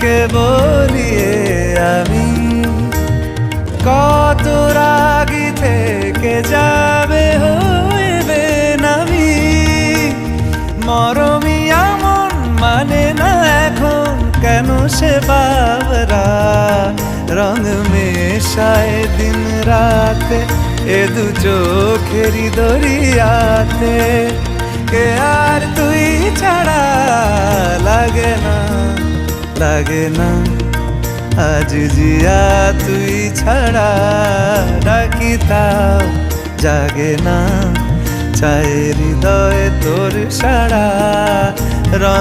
তোকে বলিয়ে আমি কত রাগি থেকে যাবে হইবে নামি মরমি এমন মানে না এখন কেন সে বাবরা রং মেশায় দিন রাতে এ দু চোখেরি দরিয়াতে কে আর তুই ছাড়া লাগে না আজ জিয়া তুই ছাড়া ডাকি তাও জাগে না চায় হৃদয় তোর সারা রং